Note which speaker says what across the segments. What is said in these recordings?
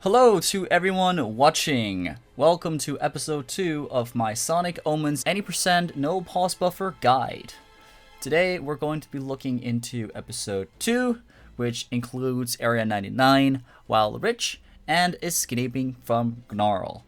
Speaker 1: Hello to everyone watching. Welcome to episode 2 of my Sonic Omens 80% no pause buffer guide. Today we're going to be looking into episode 2, which includes Area 99, Wild Rich, and escaping from Gnarl.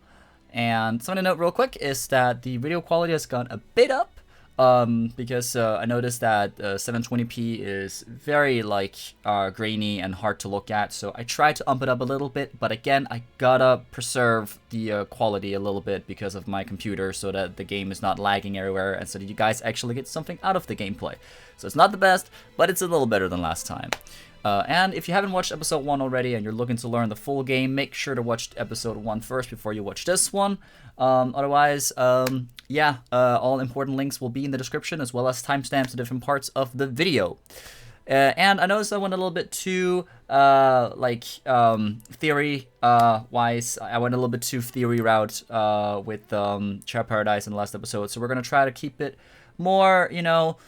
Speaker 1: And something to note real quick is that the video quality has gone a bit up. Because I noticed that 720p is very grainy and hard to look at, so I tried to ump it up a little bit, but again, I gotta preserve the quality a little bit because of my computer so that the game is not lagging everywhere and so that you guys actually get something out of the gameplay. So it's not the best, but it's a little better than last time. And if you haven't watched episode 1 already and you're looking to learn the full game, make sure to watch episode 1 first before you watch this one. Otherwise, all important links will be in the description as well as timestamps to different parts of the video. And I noticed I went a little bit too, theory-wise. I went a little bit too theory route with Child Paradise in the last episode, so we're going to try to keep it more,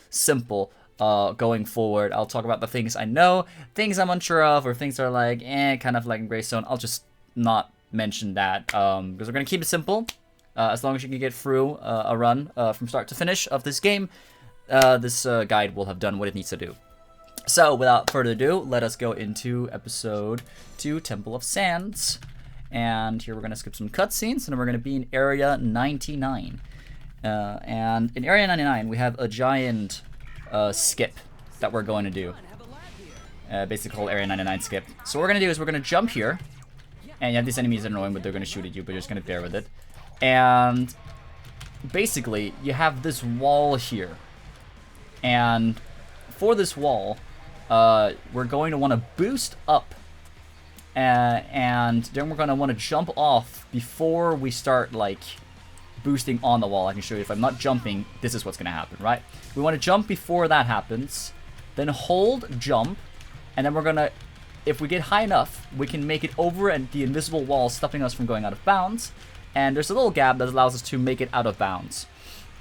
Speaker 1: simple. Going forward, I'll talk about the things I know, things I'm unsure of, or things that are kind of like in gray zone. I'll just not mention that because we're gonna keep it simple. As long as you can get through a run from start to finish of this game, this guide will have done what it needs to do. So without further ado, let us go into episode 2, Temple of Sands. And here we're gonna skip some cutscenes, and we're gonna be in Area 99. And in Area 99, we have a giant skip that we're going to do. Basically called Area 99 skip. So what we're going to do is we're going to jump here. And you have these enemies that are annoying, but they're going to shoot at you, but you're just going to bear with it. And basically, you have this wall here. And for this wall, we're going to want to boost up. And then we're going to want to jump off before we start, boosting on the wall. I can show you if I'm not jumping, this is what's going to happen, right? We want to jump before that happens, then hold, jump, and then we're going to, if we get high enough, we can make it over and the invisible wall stopping us from going out of bounds, and there's a little gap that allows us to make it out of bounds.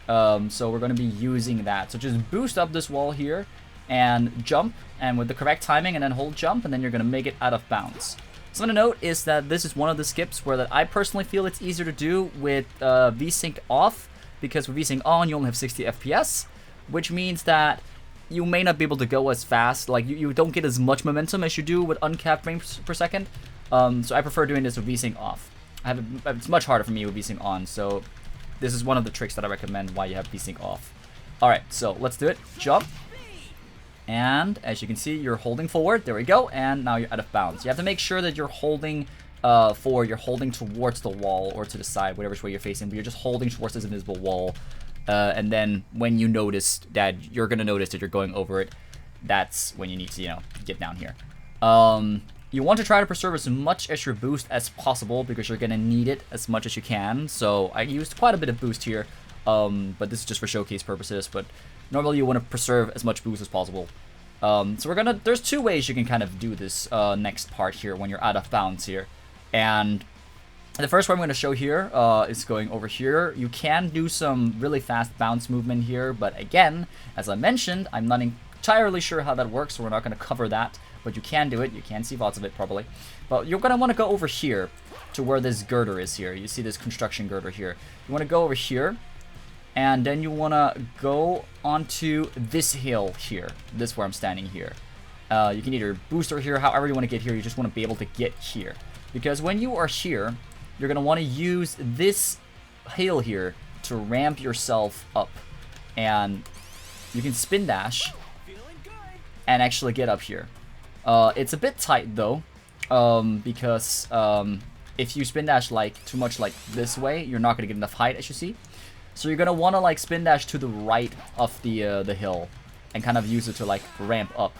Speaker 1: So we're going to be using that. So just boost up this wall here, and jump, and with the correct timing, and then hold jump, and then you're going to make it out of bounds. Something to note is that this is one of the skips where that I personally feel it's easier to do with VSync off, because with VSync on you only have 60 FPS, which means that you may not be able to go as fast, you don't get as much momentum as you do with uncapped frames per second. So I prefer doing this with VSync off. It's much harder for me with VSync on, so this is one of the tricks that I recommend why you have VSync off. Alright, so let's do it. Jump. And as you can see, you're holding forward. There we go. And now you're out of bounds. You have to make sure that you're holding forward. You're holding towards the wall or to the side, whatever way you're facing. But you're just holding towards this invisible wall. And then when you notice that you're going to notice that you're going over it, that's when you need to, get down here. You want to try to preserve as much as your boost as possible because you're going to need it as much as you can. So I used quite a bit of boost here. But this is just for showcase purposes. But normally you want to preserve as much boost as possible. So there's two ways you can kind of do this next part here when you're out of bounds here. And the first one I'm going to show here is going over here. You can do some really fast bounce movement here, but again, as I mentioned, I'm not entirely sure how that works, so we're not going to cover that. But you can do it. You can see lots of it probably. But you're going to want to go over here to where this girder is here. You see this construction girder here. You want to go over here. And then you want to go onto this hill here. This is where I'm standing here. You can either boost or here, however you want to get here. You just want to be able to get here. Because when you are here, you're going to want to use this hill here to ramp yourself up. And you can spin dash and actually get up here. It's a bit tight though. Because if you spin dash too much this way, you're not going to get enough height, as you see. So you're going to want to spin dash to the right of the hill and kind of use it to ramp up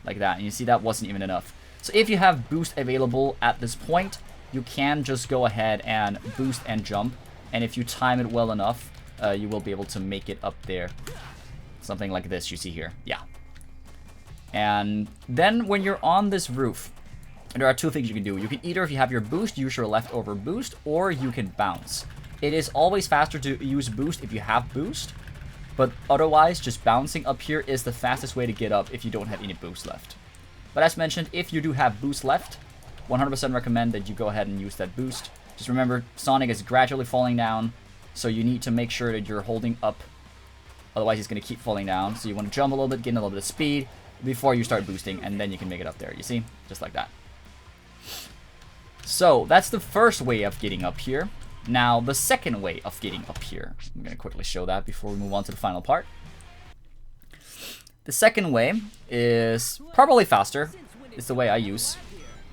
Speaker 1: like that. And you see that wasn't even enough. So if you have boost available at this point, you can just go ahead and boost and jump. And if you time it well enough, you will be able to make it up there. Something like this you see here. Yeah. And then when you're on this roof, there are two things you can do. You can either, if you have your boost, use your leftover boost, or you can bounce. It is always faster to use boost if you have boost, but otherwise just bouncing up here is the fastest way to get up if you don't have any boost left. But as mentioned, if you do have boost left, 100% recommend that you go ahead and use that boost. Just remember, Sonic is gradually falling down, so you need to make sure that you're holding up. Otherwise, he's going to keep falling down. So you want to jump a little bit, gain a little bit of speed before you start boosting, and then you can make it up there. You see? Just like that. So that's the first way of getting up here. Now, the second way of getting up here. I'm going to quickly show that before we move on to the final part. The second way is probably faster. It's the way I use.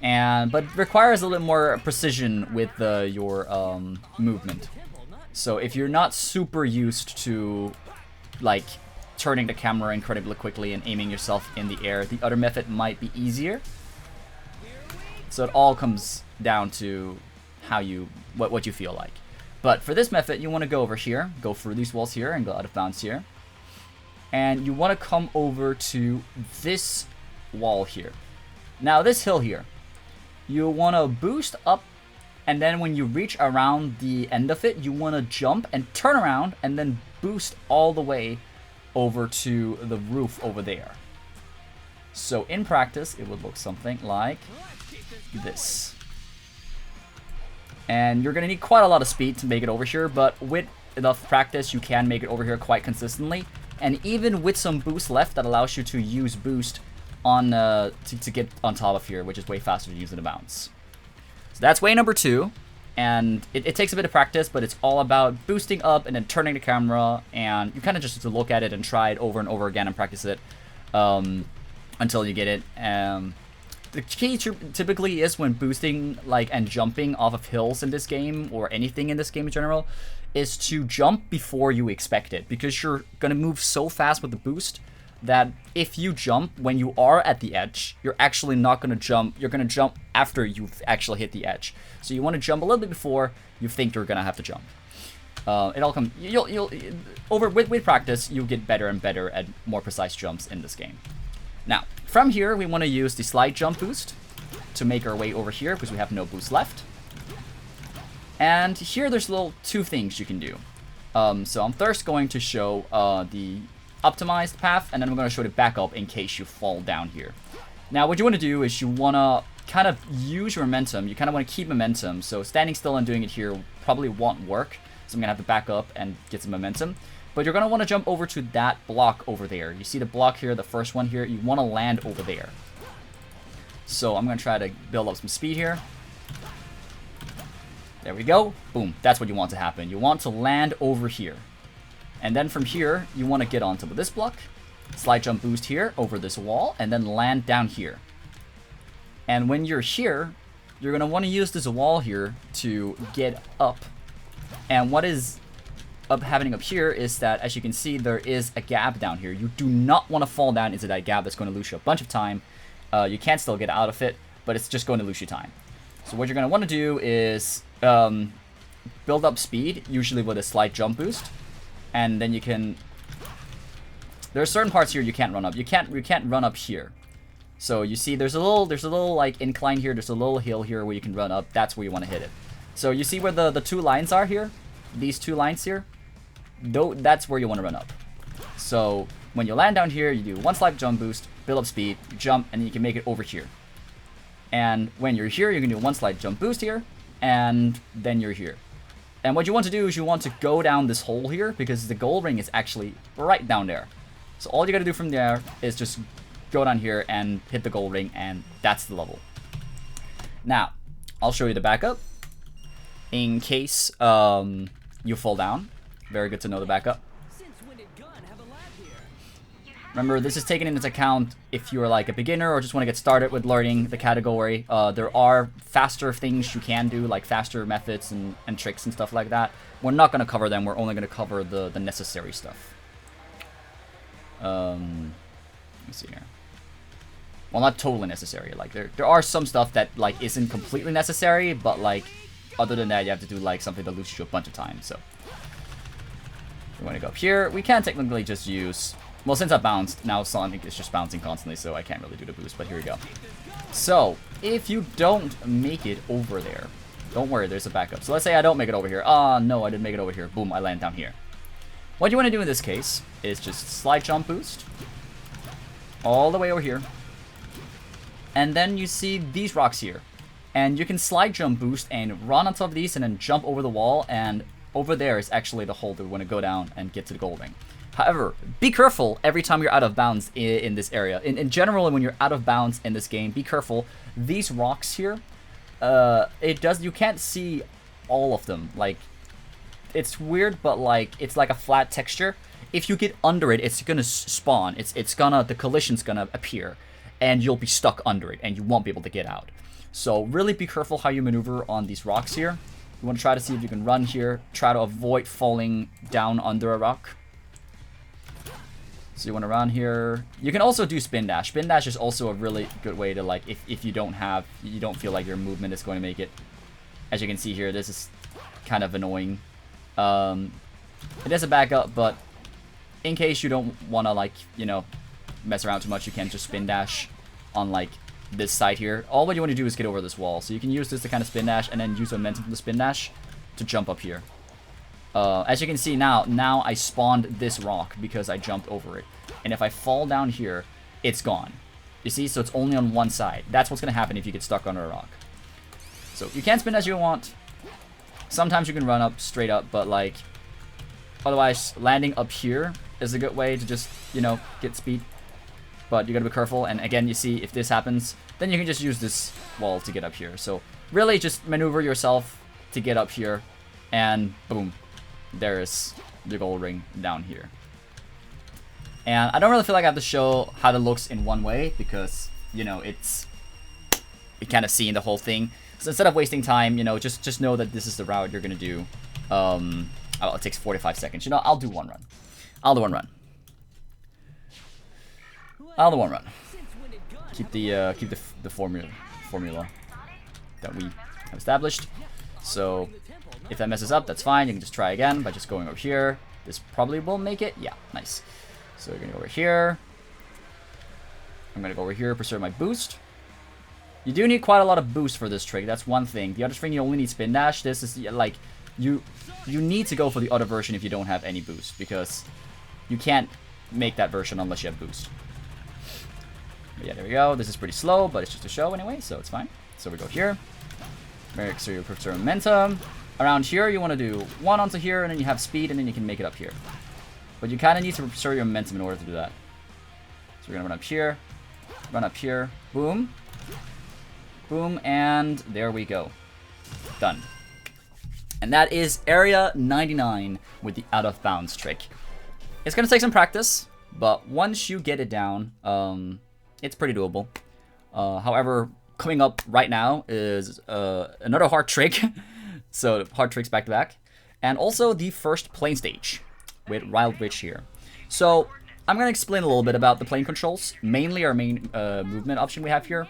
Speaker 1: But requires a little more precision with your movement. So if you're not super used to like turning the camera incredibly quickly and aiming yourself in the air, the other method might be easier. So it all comes down to how you what you feel like. But for this method, you want to go over here, go through these walls here, and go out of bounds here. And you want to come over to this wall here. Now this hill here, you want to boost up, and then when you reach around the end of it, you want to jump and turn around and then boost all the way over to the roof over there. So in practice, it would look something like this. And you're going to need quite a lot of speed to make it over here, but with enough practice, you can make it over here quite consistently. And even with some boost left, that allows you to use boost on to get on top of here, which is way faster to use than a bounce. So that's way number 2. And it takes a bit of practice, but it's all about boosting up and then turning the camera. And you kind of just have to look at it and try it over and over again and practice it until you get it. The key typically is when boosting and jumping off of hills in this game, or anything in this game in general, is to jump before you expect it, because you're going to move so fast with the boost that if you jump when you are at the edge, you're actually not going to jump. You're going to jump after you've actually hit the edge. So you want to jump a little bit before you think you're going to have to jump. It all comes. With practice, you'll get better and better at more precise jumps in this game. Now, from here, we want to use the slide jump boost to make our way over here, because we have no boost left. And here, there's little 2 things you can do. So I'm first going to show the optimized path, and then I'm going to show the backup in case you fall down here. Now, what you want to do is you want to kind of use your momentum. You kind of want to keep momentum. So standing still and doing it here probably won't work. So I'm going to have to back up and get some momentum. But you're going to want to jump over to that block over there. You see the block here, the first one here. You want to land over there. So I'm going to try to build up some speed here. There we go. Boom. That's what you want to happen. You want to land over here. And then from here, you want to get on top of this block. Slide jump boost here over this wall. And then land down here. And when you're here, you're going to want to use this wall here to get up. And what is happening up here is that, as you can see, there is a gap down here. You do not want to fall down into that gap. That's going to lose you a bunch of time. You can still get out of it, but it's just going to lose you time. So what you're going to want to do is build up speed, usually with a slight jump boost. And then you can... There are certain parts here you can't run up. You can't run up here. So you see there's a little like incline here. There's a little hill here where you can run up. That's where you want to hit it. So you see where the 2 lines are here? These 2 lines here? That's where you want to run up. So when you land down here, you do 1 slight jump boost, build up speed, jump, and then you can make it over here. And when you're here, you can do 1 slight jump boost here, and then you're here. And what you want to do is you want to go down this hole here, because the gold ring is actually right down there. So all you got to do from there is just go down here and hit the gold ring, and that's the level. Now, I'll show you the backup in case you fall down. Very good to know the backup. Remember, this is taken into account if you're like a beginner or just want to get started with learning the category. There are faster things you can do, like faster methods and tricks and stuff like that. We're not going to cover them. We're only going to cover the necessary stuff. Let me see here. Well, not totally necessary. Like there are some stuff that like isn't completely necessary, but like other than that, you have to do like something that loses you a bunch of time. So we want to go up here. We can technically just use, well, since I bounced, now Sonic is just bouncing constantly, so I can't really do the boost, but here we go. So if you don't make it over there, don't worry, there's a backup. So let's say I don't make it over here. Ah, no, I didn't make it over here. Boom, I land down here. What you want to do in this case is just slide jump boost all the way over here. And then you see these rocks here. And you can slide jump boost and run on top of these and then jump over the wall, and over there is actually the hole that we want to go down and get to the gold ring. However, be careful every time you're out of bounds in this area. In general, when you're out of bounds in this game, be careful. These rocks here, you can't see all of them. Like, it's weird, but like, it's like a flat texture. If you get under it, it's gonna spawn. The collision's gonna appear, and you'll be stuck under it, and you won't be able to get out. So really be careful how you maneuver on these rocks here. You want to try to see if you can run here. Try to avoid falling down under a rock. So you want to run here. You can also do spin dash. Spin dash is also a really good way to, like, if you don't feel like your movement is going to make it. As you can see here, this is kind of annoying. It is a backup, but in case you don't want to, like, you know, mess around too much, you can just spin dash on, like, this side here. All what you want to do is get over this wall. So you can use this to kind of spin dash and then use momentum from the spin dash to jump up here. As you can see now I spawned this rock because I jumped over it. And if I fall down here, it's gone. You see? So it's only on one side. That's what's going to happen if you get stuck under a rock. So you can spin as you want. Sometimes you can run up straight up, but like, otherwise landing up here is a good way to just, you know, get speed. But you gotta be careful, and again, you see, if this happens, then you can just use this wall to get up here. So really just maneuver yourself to get up here, and boom, there is the gold ring down here. And I don't really feel like I have to show how that looks in one way, because, you know, you kind of seeing the whole thing. So instead of wasting time, you know, just know that this is the route you're gonna do. Oh, it takes 45 seconds. You know, I'll do one run. I'll do one run. Keep the formula that we have established. So if that messes up, that's fine. You can just try again by just going over here. This probably will make it. Yeah, nice. So we're gonna go over here. I'm gonna go over here, preserve my boost. You do need quite a lot of boost for this trick. That's one thing. The other thing, you only need spin dash. This is like, you need to go for the other version if you don't have any boost, because you can't make that version unless you have boost. But yeah, there we go. This is pretty slow, but it's just a show anyway, so it's fine. So we go here. Make sure you preserve momentum. Around here, you want to do one onto here, and then you have speed, and then you can make it up here. But you kind of need to preserve your momentum in order to do that. So we're going to run up here, boom. Boom, and there we go. Done. And that is area 99 with the out of bounds trick. It's going to take some practice, but once you get it down, it's pretty doable. However, coming up right now is another hard trick. So hard tricks back to back. And also the first plane stage with Wild Witch here. So I'm going to explain a little bit about the plane controls. Mainly our main movement option we have here.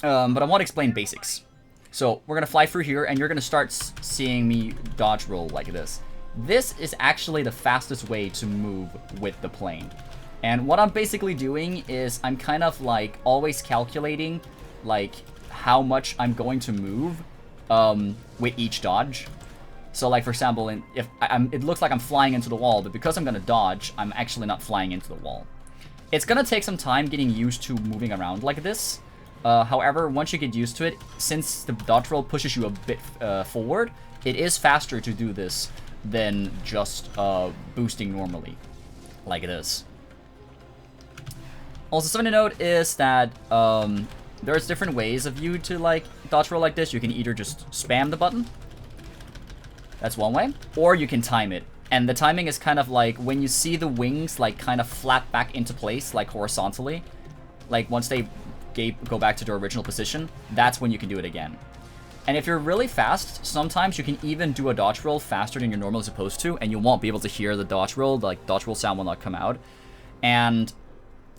Speaker 1: But I want to explain basics. So we're going to fly through here, and you're going to start seeing me dodge roll like this. This is actually the fastest way to move with the plane. And what I'm basically doing is I'm kind of like always calculating like how much I'm going to move with each dodge. So like, for example, it looks like I'm flying into the wall, but because I'm going to dodge, I'm actually not flying into the wall. It's going to take some time getting used to moving around like this. However, once you get used to it, since the dodge roll pushes you a bit forward, it is faster to do this than just boosting normally, like it is. Also, something to note is that there's different ways of you to like dodge roll like this. You can either just spam the button, that's one way, or you can time it. And the timing is kind of like when you see the wings like kind of flap back into place, like horizontally, like once they go back to their original position, that's when you can do it again. And if you're really fast, sometimes you can even do a dodge roll faster than you're normally supposed to, and you won't be able to hear the dodge roll. Like, dodge roll sound will not come out. And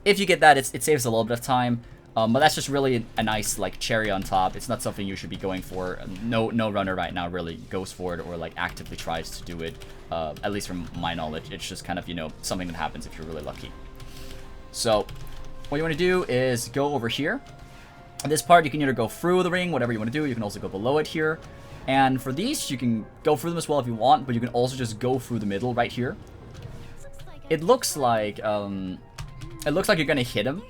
Speaker 1: if you get that, it saves a little bit of time. But that's just really a nice, like, cherry on top. It's not something you should be going for. No runner right now really goes for it or, like, actively tries to do it. At least from my knowledge. It's just kind of, you know, something that happens if you're really lucky. So what you want to do is go over here. In this part, you can either go through the ring, whatever you want to do. You can also go below it here. And for these, you can go through them as well if you want, but you can also just go through the middle right here. It looks like you're gonna hit him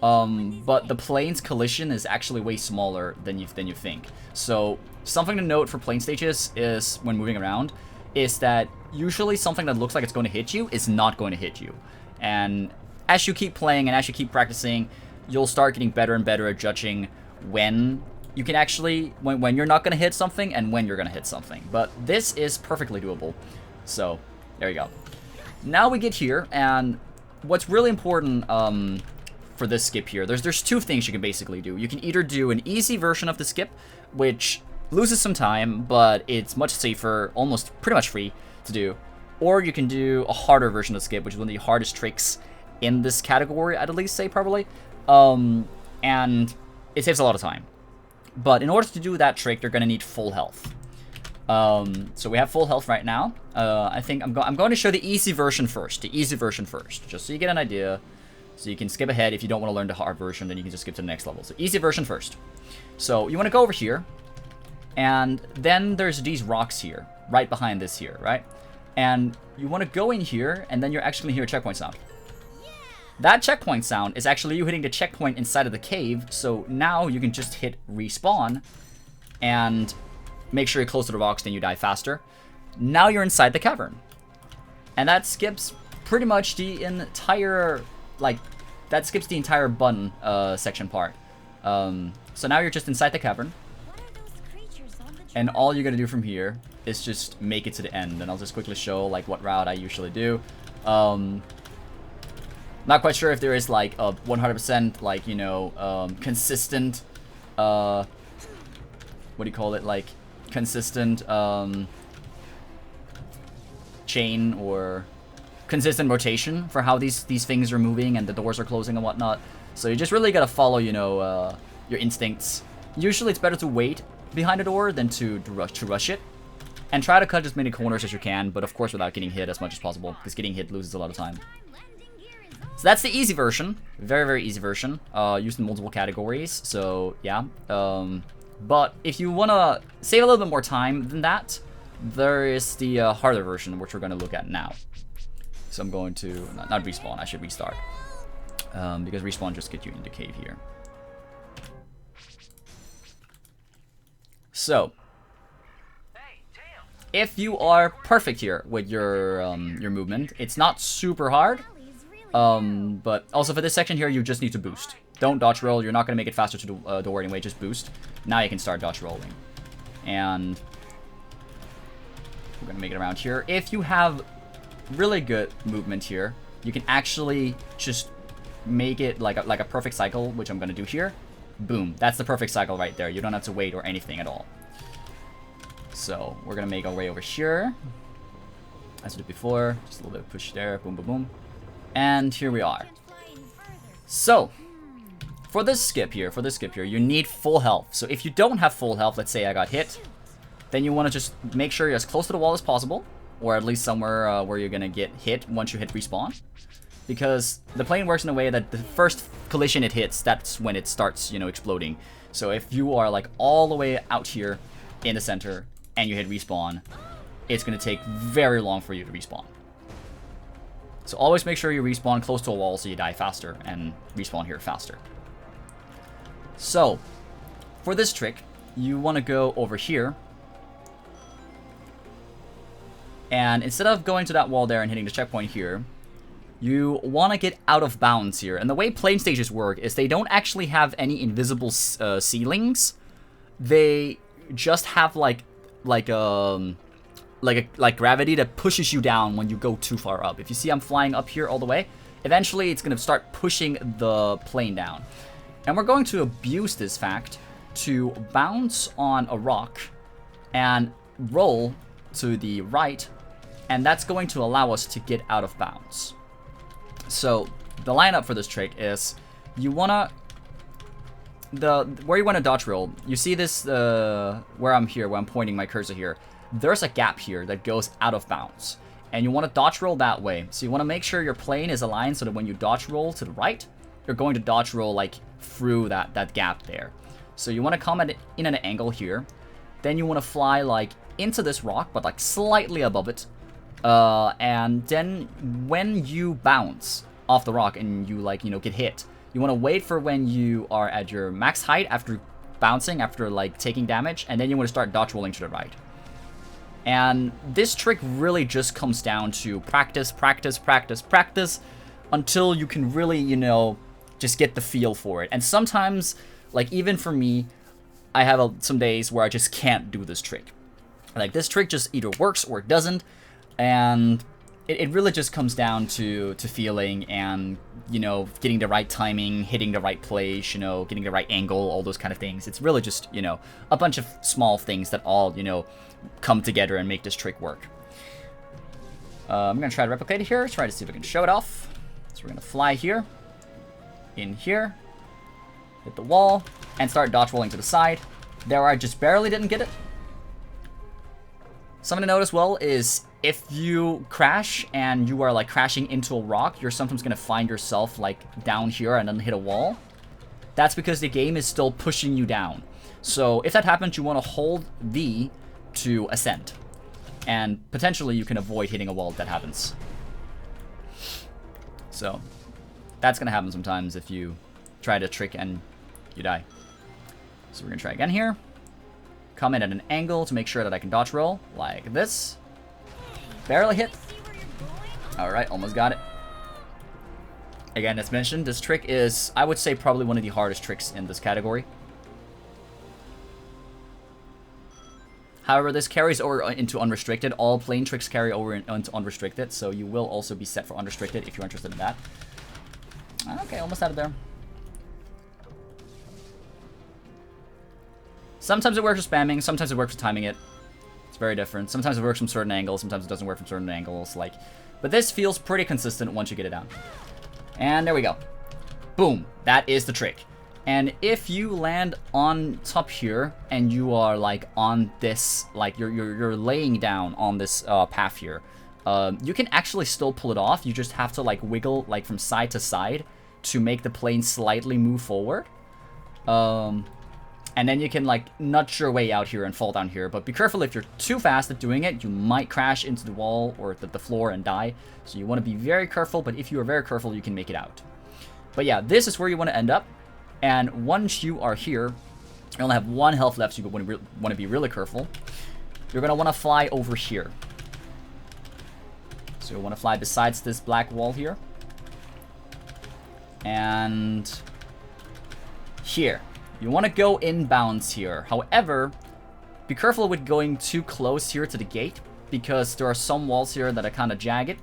Speaker 1: But the plane's collision is actually way smaller than you think. So something to note for plane stages is, when moving around, is that usually something that looks like it's going to hit you is not going to hit you. And as you keep playing and as you keep practicing, you'll start getting better and better at judging when you can actually, when you're not going to hit something and when you're going to hit something. But this is perfectly doable. So there you go. Now we get here, and what's really important for this skip here, there's two things you can basically do. You can either do an easy version of the skip, which loses some time, but it's much safer, almost pretty much free to do. Or you can do a harder version of the skip, which is one of the hardest tricks in this category, I'd at least say, probably. And it saves a lot of time. But in order to do that trick, you're going to need full health. So we have full health right now. I think I'm going to show the easy version first. The easy version first, just so you get an idea. So you can skip ahead. If you don't want to learn the hard version, then you can just skip to the next level. So easy version first. So you want to go over here. And then there's these rocks here, right behind this here, right? And you want to go in here, and then you're actually going to hear a checkpoint sound. That checkpoint sound is actually you hitting the checkpoint inside of the cave. So now you can just hit respawn and make sure you're close to the rocks, then you die faster. Now you're inside the cavern. And that skips pretty much the entire, that skips the entire button section part. So now you're just inside the cavern. And all you're going to do from here is just make it to the end. And I'll just quickly show what route I usually do. Not quite sure if there is a 100% consistent, what do you call it? Consistent chain or consistent rotation for how these things are moving and the doors are closing and whatnot. So you just really gotta follow, your instincts. Usually it's better to wait behind a door than to rush it. And try to cut as many corners as you can, but of course without getting hit as much as possible, because getting hit loses a lot of time. So that's the easy version. Very, very easy version. Used in multiple categories, so yeah. But if you want to save a little bit more time than that, there is the harder version, which we're going to look at now. So I'm going to, not respawn, I should restart. Because respawn just gets you into cave here. So, if you are perfect here with your movement, it's not super hard. But also for this section here, you just need to boost. Don't dodge roll. You're not going to make it faster to the door anyway. Just boost. Now you can start dodge rolling. And we're going to make it around here. If you have really good movement here, you can actually just make it like a perfect cycle, which I'm going to do here. Boom. That's the perfect cycle right there. You don't have to wait or anything at all. So we're going to make our way over here. As we did before. Just a little bit of push there. Boom, boom, boom. And here we are. So, for this skip here, you need full health. So if you don't have full health, let's say I got hit, then you want to just make sure you're as close to the wall as possible, or at least somewhere where you're going to get hit once you hit respawn. Because the plane works in a way that the first collision it hits, that's when it starts, exploding. So if you are all the way out here in the center and you hit respawn, it's going to take very long for you to respawn. So always make sure you respawn close to a wall so you die faster and respawn here faster. So, for this trick, you want to go over here. And instead of going to that wall there and hitting the checkpoint here, you want to get out of bounds here. And the way plane stages work is they don't actually have any invisible ceilings. They just have like gravity that pushes you down when you go too far up. If you see I'm flying up here all the way, eventually it's going to start pushing the plane down. And we're going to abuse this fact to bounce on a rock and roll to the right, and that's going to allow us to get out of bounds. So the lineup for this trick is you want to where you want to dodge roll. You see this where I'm pointing my cursor here. There's a gap here that goes out of bounds, and you want to dodge roll that way. So you want to make sure your plane is aligned so that when you dodge roll to the right, you're going to dodge roll through that gap there. So you want to come in at an angle here. Then you want to fly into this rock, but slightly above it. And then when you bounce off the rock and you get hit, You want to wait for when you are at your max height after bouncing, after like taking damage, and then you want to start dodge rolling to the right. And this trick really just comes down to practice, practice, practice, practice, until you can really, you know, just get the feel for it. And sometimes, like even for me, I have some days where I just can't do this trick. Like this trick just either works or it doesn't, and it really just comes down to feeling and, you know, getting the right timing, hitting the right place, you know, getting the right angle, all those kind of things. It's really just, you know, a bunch of small things that all, you know, come together and make this trick work. I'm going to try to replicate it here, try to see if I can show it off. So we're going to fly here, in here, hit the wall, and start dodge rolling to the side. There I just barely didn't get it. Something to note as well is if you crash and you are like crashing into a rock, you're sometimes going to find yourself like down here and then hit a wall. That's because the game is still pushing you down. So if that happens, you want to hold V to ascend. And potentially you can avoid hitting a wall if that happens. So that's going to happen sometimes if you try to trick and you die. So we're going to try again here. Come in at an angle to make sure that I can dodge roll, like this. Barely hit. Alright, almost got it. Again, as mentioned, this trick is, I would say, probably one of the hardest tricks in this category. However, this carries over into unrestricted. All plane tricks carry over into unrestricted, so you will also be set for unrestricted if you're interested in that. Okay, almost out of there. Sometimes it works with spamming, sometimes it works with timing it. It's very different. Sometimes it works from certain angles, sometimes it doesn't work from certain angles. Like, but this feels pretty consistent once you get it down. And there we go. Boom. That is the trick. And if you land on top here and you are like on this, like you're laying down on this path here, you can actually still pull it off. You just have to like wiggle like from side to side to make the plane slightly move forward. And then you can like nudge your way out here and fall down here. But be careful, if you're too fast at doing it, you might crash into the wall or the floor and die. So you want to be very careful, but if you are very careful, you can make it out. But yeah, this is where you want to end up. And once you are here, you only have 1 health left, so you want to be really careful. You're going to want to fly over here. So you want to fly besides this black wall here. And here. You want to go inbounds here. However, be careful with going too close here to the gate, because there are some walls here that are kind of jagged.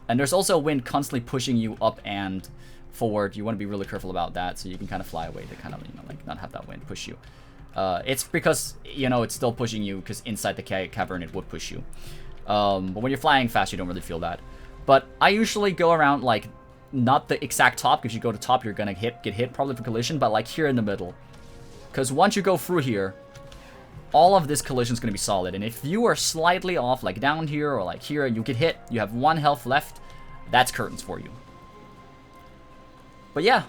Speaker 1: And there's also a wind constantly pushing you up and forward. You want to be really careful about that, so you can kind of fly away to kind of, you know, like not have that wind push you. It's because, you know, it's still pushing you, because inside the cavern it would push you. But when you're flying fast, you don't really feel that. But I usually go around, like, not the exact top, because you go to top, you're gonna get hit probably for collision, but like here in the middle. Because once you go through here, all of this collision is going to be solid. And if you are slightly off, like down here or like here, you get hit, you have 1 health left, that's curtains for you. But yeah,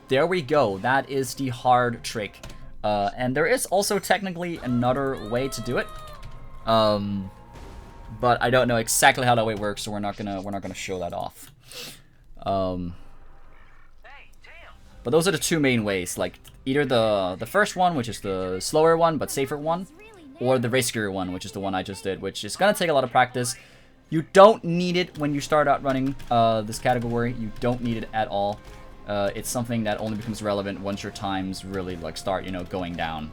Speaker 1: there we go. That is the hard trick. And there is also technically another way to do it. But I don't know exactly how that way works, so we're not gonna show that off. But those are the 2 main ways, like either the first one, which is the slower one but safer one, or the riskier one, which is the one I just did, which is gonna take a lot of practice. You don't need it when you start out running this category. You don't need it at all. It's something that only becomes relevant once your times really like start, you know, going down.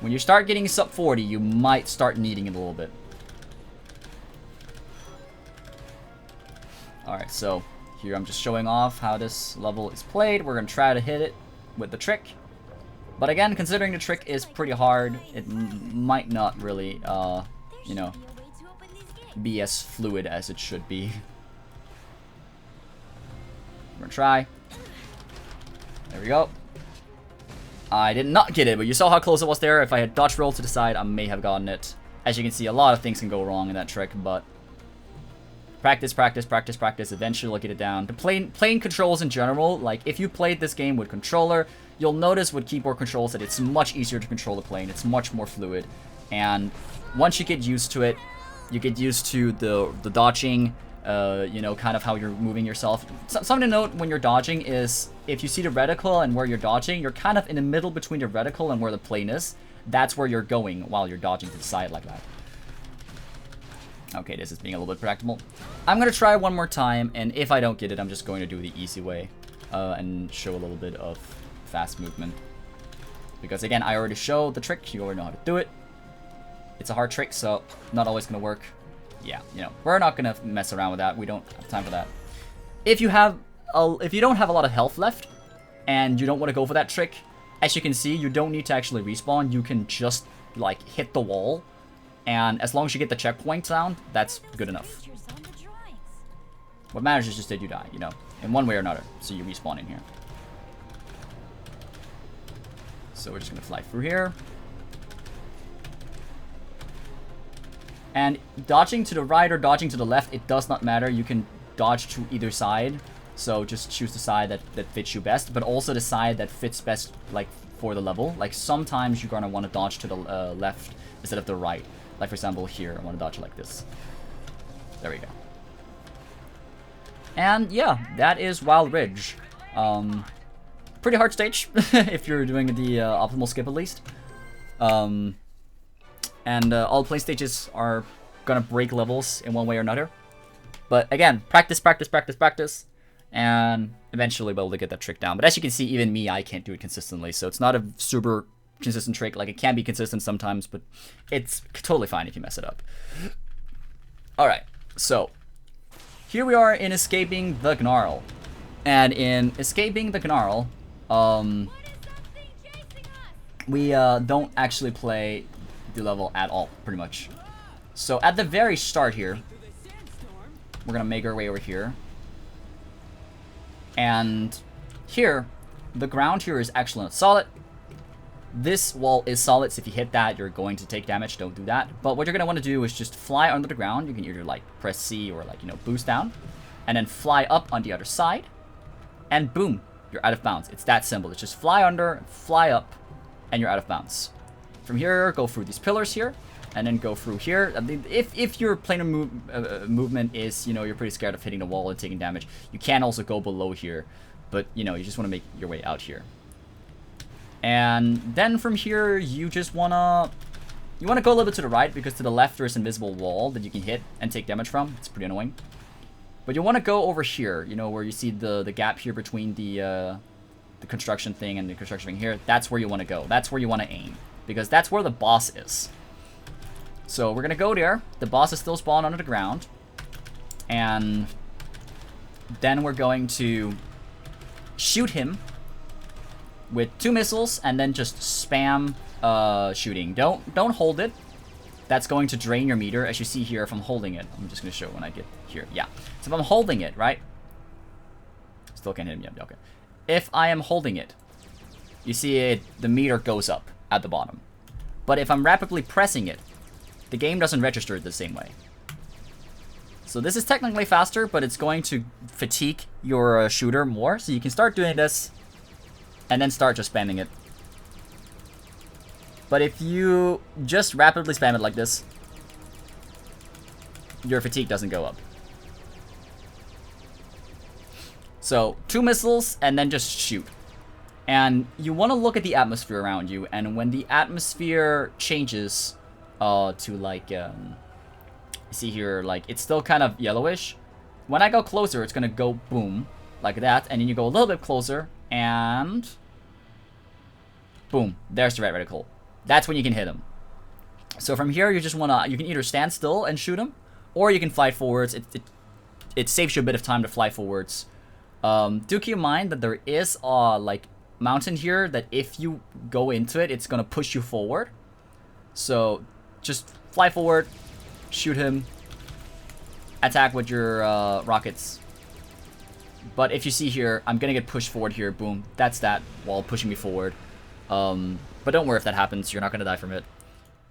Speaker 1: When you start getting sub 40, you might start needing it a little bit. Alright, so here I'm just showing off how this level is played. We're going to try to hit it with the trick. But again, considering the trick is pretty hard, it might not really, you know, be as fluid as it should be. We're going to try. There we go. I did not get it, but you saw how close it was there. If I had dodge roll to the side, I may have gotten it. As you can see, a lot of things can go wrong in that trick, but practice, practice, practice, practice. Eventually you'll get it down. The plane controls in general, like if you played this game with controller, you'll notice with keyboard controls that it's much easier to control the plane. It's much more fluid. And once you get used to it, you get used to the dodging, You know, kind of how you're moving yourself. Something to note when you're dodging is if you see the reticle and where you're dodging, you're kind of in the middle between the reticle and where the plane is. That's where you're going while you're dodging to the side like that. Okay, this is being a little bit predictable. I'm going to try one more time, and if I don't get it, I'm just going to do the easy way and show a little bit of fast movement. Because again, I already showed the trick. You already know how to do it. It's a hard trick, so not always going to work. Yeah, you know, we're not gonna mess around with that. We don't have time for that. If you don't have a lot of health left and you don't want to go for that trick, as you can see, you don't need to actually respawn. You can just like hit the wall, and as long as you get the checkpoint down, that's good enough. What matters is just that you die, you know, in one way or another. So you respawn in here. So we're just gonna fly through here. And dodging to the right or dodging to the left, it does not matter. You can dodge to either side. So just choose the side that fits you best, but also the side that fits best like for the level. Like sometimes you're going to want to dodge to the left instead of the right. Like for example here, I want to dodge like this. There we go. And yeah, that is Wild Ridge. Pretty hard stage if you're doing the optimal skip at least. And all play stages are gonna break levels in one way or another. But again, practice, practice, practice, practice. And eventually we'll be able to get that trick down. But as you can see, even me, I can't do it consistently. So it's not a super consistent trick. Like, it can be consistent sometimes, but it's totally fine if you mess it up. Alright, so here we are in escaping the Gnarl. And in escaping the Gnarl, we don't actually play the level at all, pretty much. So at the very start here, we're gonna make our way over here. And here, the ground here is actually not solid. This wall is solid, so if you hit that, you're going to take damage. Don't do that. But what you're gonna want to do is just fly under the ground. You can either like press C or like, you know, boost down, and then fly up on the other side, and boom, you're out of bounds. It's that simple. It's just fly under, fly up, and you're out of bounds. From here, go through these pillars here, and then go through here. I mean, if your planar movement is, you know, you're pretty scared of hitting the wall and taking damage, you can also go below here, but, you know, you just want to make your way out here. And then from here, you just want to go a little bit to the right, because to the left there's an invisible wall that you can hit and take damage from. It's pretty annoying. But you want to go over here, you know, where you see the gap here between the construction thing and the construction thing here. That's where you want to go. That's where you want to aim, because that's where the boss is. So we're gonna go there. The boss is still spawned under the ground, and then we're going to shoot him with 2 missiles, and then just spam shooting. Don't hold it. That's going to drain your meter, as you see here. If I'm holding it, I'm just gonna show when I get here. Yeah. So if I'm holding it, right? Still can't hit him yet. Okay. If I am holding it, you see it. The meter goes up at the bottom. But if I'm rapidly pressing it, the game doesn't register it the same way. So this is technically faster, but it's going to fatigue your shooter more. So you can start doing this, and then start just spamming it. But if you just rapidly spam it like this, your fatigue doesn't go up. So 2 missiles, and then just shoot. And you want to look at the atmosphere around you, and when the atmosphere changes to like, see here, like it's still kind of yellowish. When I go closer, it's gonna go boom, like that, and then you go a little bit closer, and boom, there's the red reticle. That's when you can hit him. So from here, you just wanna, you can either stand still and shoot him, or you can fly forwards. It saves you a bit of time to fly forwards. Do keep in mind that there is a like mountain here that if you go into it, it's gonna push you forward. So just fly forward, shoot him, attack with your rockets. But if you see here, I'm gonna get pushed forward here. Boom, that's that wall pushing me forward. But don't worry if that happens, you're not gonna die from it.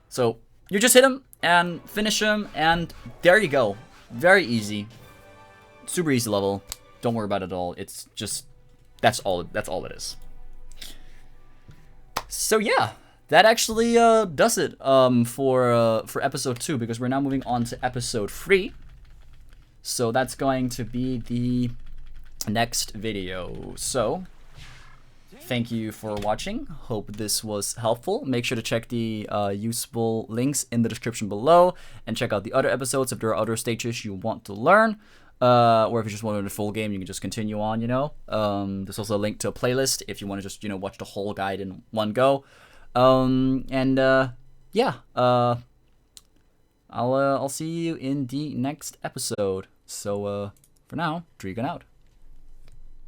Speaker 1: So you just hit him and finish him, and there you go. Very easy, super easy level. Don't worry about it at all. It's just that's all it is. So yeah, that actually does it for episode 2, because we're now moving on to episode 3. So that's going to be the next video. So thank you for watching. Hope this was helpful. Make sure to check the useful links in the description below and check out the other episodes if there are other stages you want to learn. Or if you just want to learn the full game, you can just continue on, you know. There's also a link to a playlist if you want to just, you know, watch the whole guide in one go. Yeah. I'll see you in the next episode. So for now, Dragon out.